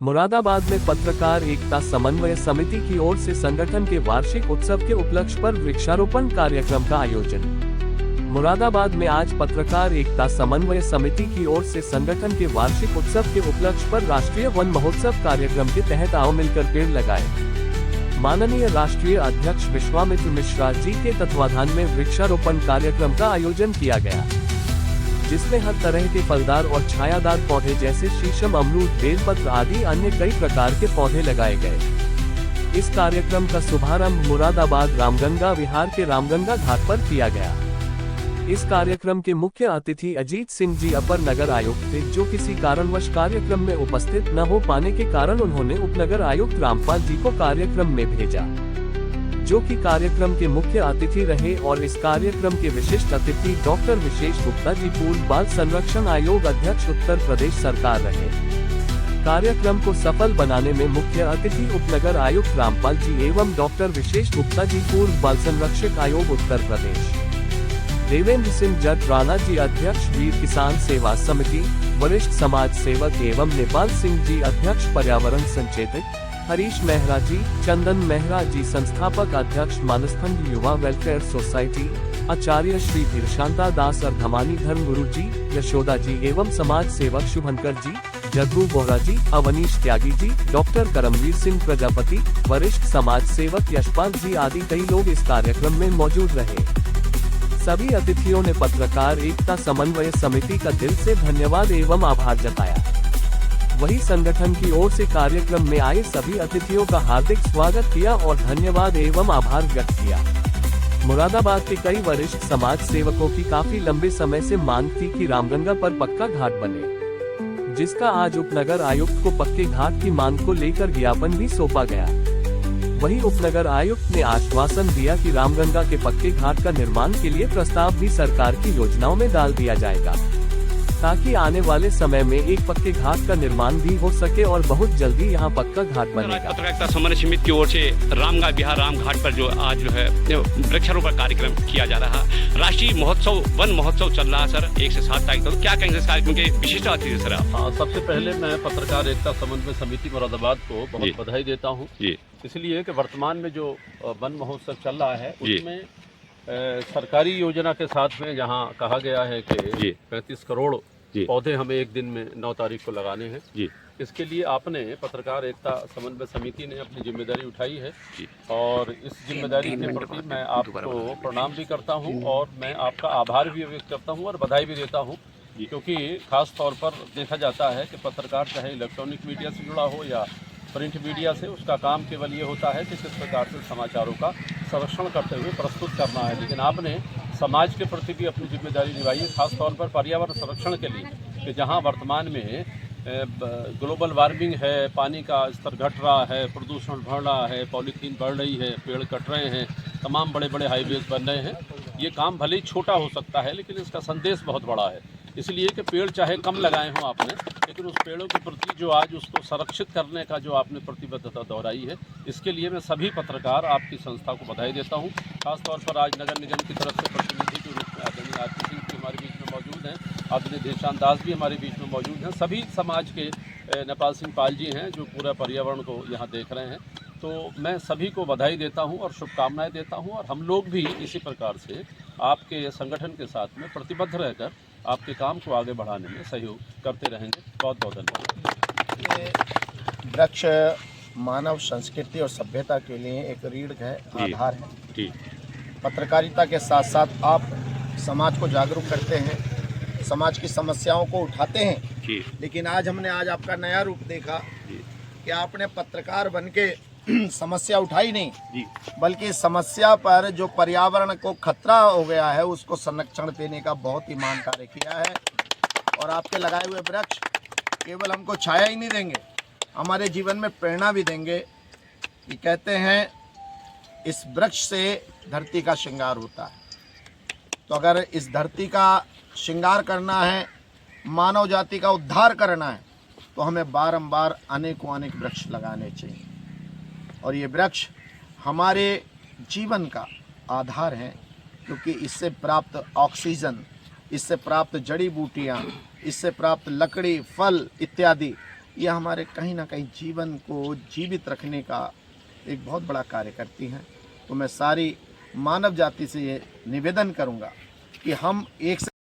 मुरादाबाद में पत्रकार एकता समन्वय समिति की ओर से संगठन के वार्षिक उत्सव के उपलक्ष्य पर वृक्षारोपण कार्यक्रम का आयोजन। मुरादाबाद में आज पत्रकार एकता समन्वय समिति की ओर से संगठन के वार्षिक उत्सव के उपलक्ष्य पर राष्ट्रीय वन महोत्सव कार्यक्रम के तहत आओ मिलकर पेड़ लगाए। माननीय राष्ट्रीय अध्यक्ष विश्वामित्र मिश्रा जी के तत्वाधान में वृक्षारोपण कार्यक्रम का आयोजन किया गया, जिसमें हर तरह के फलदार और छायादार पौधे जैसे शीशम, अमरूद, बेलपत्र आदि अन्य कई प्रकार के पौधे लगाए गए। इस कार्यक्रम का शुभारंभ मुरादाबाद रामगंगा विहार के रामगंगा घाट पर किया गया। इस कार्यक्रम के मुख्य अतिथि अजीत सिंह जी अपर नगर आयुक्त थे, जो किसी कारणवश कार्यक्रम में उपस्थित न हो पाने के कारण उन्होंने उपनगर आयुक्त रामपाल जी को कार्यक्रम में भेजा, जो कि कार्यक्रम के मुख्य अतिथि रहे। और इस कार्यक्रम के विशिष्ट अतिथि डॉक्टर विशेष गुप्ता जी, पूर्व बाल संरक्षण आयोग अध्यक्ष उत्तर प्रदेश सरकार रहे। कार्यक्रम को सफल बनाने में मुख्य अतिथि उपनगर आयुक्त रामपाल जी एवं डॉक्टर विशेष गुप्ता जी, पूर्व बाल संरक्षक आयोग उत्तर प्रदेश, देवेंद्र सिंह जट राणा जी अध्यक्ष वीर किसान सेवा समिति, वरिष्ठ समाज सेवक एवं नेपाल सिंह जी अध्यक्ष पर्यावरण संचेतक, हरीश मेहरा जी, चंदन मेहरा जी संस्थापक अध्यक्ष मानसखंड युवा वेलफेयर सोसाइटी, आचार्य श्री धीरशांता दास अर्धमानी धर्मगुरु जी, यशोदा जी एवं समाज सेवक शुभंकर जी, जगरू बोहरा जी, अवनीश त्यागी जी, डॉक्टर करमवीर सिंह प्रजापति, वरिष्ठ समाज सेवक यशपाल जी आदि कई लोग इस कार्यक्रम में मौजूद रहे। सभी अतिथियों ने पत्रकार एकता समन्वय समिति का दिल से धन्यवाद एवं आभार जताया। वही संगठन की ओर से कार्यक्रम में आए सभी अतिथियों का हार्दिक स्वागत किया और धन्यवाद एवं आभार व्यक्त किया। मुरादाबाद के कई वरिष्ठ समाज सेवकों की काफी लंबे समय से मांग थी कि रामगंगा पर पक्का घाट बने, जिसका आज उपनगर आयुक्त को पक्के घाट की मांग को लेकर ज्ञापन भी सौंपा गया। वही उपनगर आयुक्त ने आश्वासन दिया कि रामगंगा के पक्के घाट का निर्माण के लिए प्रस्ताव भी सरकार की योजनाओं में डाल दिया जाएगा, ताकि आने वाले समय में एक पक्के घाट का निर्माण भी हो सके और बहुत जल्दी यहां पक्का घाट बनेगा। पत्रकारिता समन्वय समिति की ओर से रामगंगा विहार राम घाट पर जो आज जो है वृक्षारोपण कार्यक्रम किया जा रहा है। राष्ट्रीय महोत्सव वन महोत्सव चल रहा है सर 1 से 7 तारीख तक। क्या कहेंगे इस कार्यक्रम के विशिष्ट अतिथि सर? सबसे पहले मैं पत्रकार एकता समन्वय समिति मुरादाबाद को बहुत बधाई देता हूँ, इसलिए कि वर्तमान में जो वन महोत्सव चल रहा है उसमें सरकारी योजना के साथ में जहाँ कहा गया है कि 35 करोड़ पौधे हमें एक दिन में 9 तारीख को लगाने हैं। इसके लिए आपने पत्रकार एकता समन्वय समिति ने अपनी जिम्मेदारी उठाई है और इस जिम्मेदारी के प्रति मैं आपको प्रणाम भी करता हूं और मैं आपका आभार भी व्यक्त करता हूं और बधाई भी देता हूं, क्योंकि खास तौर पर देखा जाता है कि पत्रकार चाहे इलेक्ट्रॉनिक मीडिया से जुड़ा हो या प्रिंट मीडिया से, उसका काम केवल ये होता है कि किस प्रकार से समाचारों का संरक्षण करते हुए प्रस्तुत करना है। लेकिन आपने समाज के प्रति भी अपनी जिम्मेदारी निभाई है, खासतौर पर पर्यावरण संरक्षण के लिए, कि जहां वर्तमान में ग्लोबल वार्मिंग है, पानी का स्तर घट रहा है, प्रदूषण बढ़ रहा है, पॉलीथीन बढ़ रही है, पेड़ कट रहे हैं, तमाम बड़े बड़े हाईवेज बन रहे हैं। ये काम भले ही छोटा हो सकता है लेकिन इसका संदेश बहुत बड़ा है, इसलिए कि पेड़ चाहे कम लगाए हों आपने, लेकिन उस पेड़ों के प्रति जो आज उसको संरक्षित करने का जो आपने प्रतिबद्धता दोहराई है, इसके लिए मैं सभी पत्रकार आपकी संस्था को बधाई देता हूं। खासतौर पर आज नगर निगम की तरफ से प्रतिनिधि के रूप में आदरणीय आरती सिंह भी हमारे बीच में मौजूद हैं, आदरणीय धीरशांत दास भी हमारे बीच में मौजूद हैं, सभी समाज के नेपाल सिंह पाल जी हैं जो पूरा पर्यावरण को यहाँ देख रहे हैं। तो मैं सभी को बधाई देता हूं और शुभकामनाएं देता हूं और हम लोग भी इसी प्रकार से आपके संगठन के साथ में प्रतिबद्ध रहकर आपके काम को आगे बढ़ाने में सहयोग करते रहेंगे। बहुत बहुत धन्यवाद। वृक्ष मानव संस्कृति और सभ्यता के लिए एक रीढ़ है, आधार है। पत्रकारिता के साथ साथ आप समाज को जागरूक करते हैं, समाज की समस्याओं को उठाते हैं, लेकिन आज हमने आपका नया रूप देखा कि आपने पत्रकार बनके समस्या उठाई नहीं, बल्कि समस्या पर जो पर्यावरण को खतरा हो गया है उसको संरक्षण देने का बहुत ईमान कार्य किया है। और आपके लगाए हुए वृक्ष केवल हमको छाया ही नहीं देंगे, हमारे जीवन में प्रेरणा भी देंगे। ये कहते हैं इस वृक्ष से धरती का श्रृंगार होता है, तो अगर इस धरती का श्रृंगार करना है, मानव जाति का उद्धार करना है, तो हमें बारंबार अनेकों अनेक वृक्ष लगाने चाहिए। और ये वृक्ष हमारे जीवन का आधार है, क्योंकि इससे प्राप्त ऑक्सीजन, इससे प्राप्त जड़ी बूटियाँ, इससे प्राप्त लकड़ी, फल इत्यादि ये हमारे कहीं ना कहीं जीवन को जीवित रखने का एक बहुत बड़ा कार्य करती हैं। तो मैं सारी मानव जाति से ये निवेदन करूंगा कि हम एक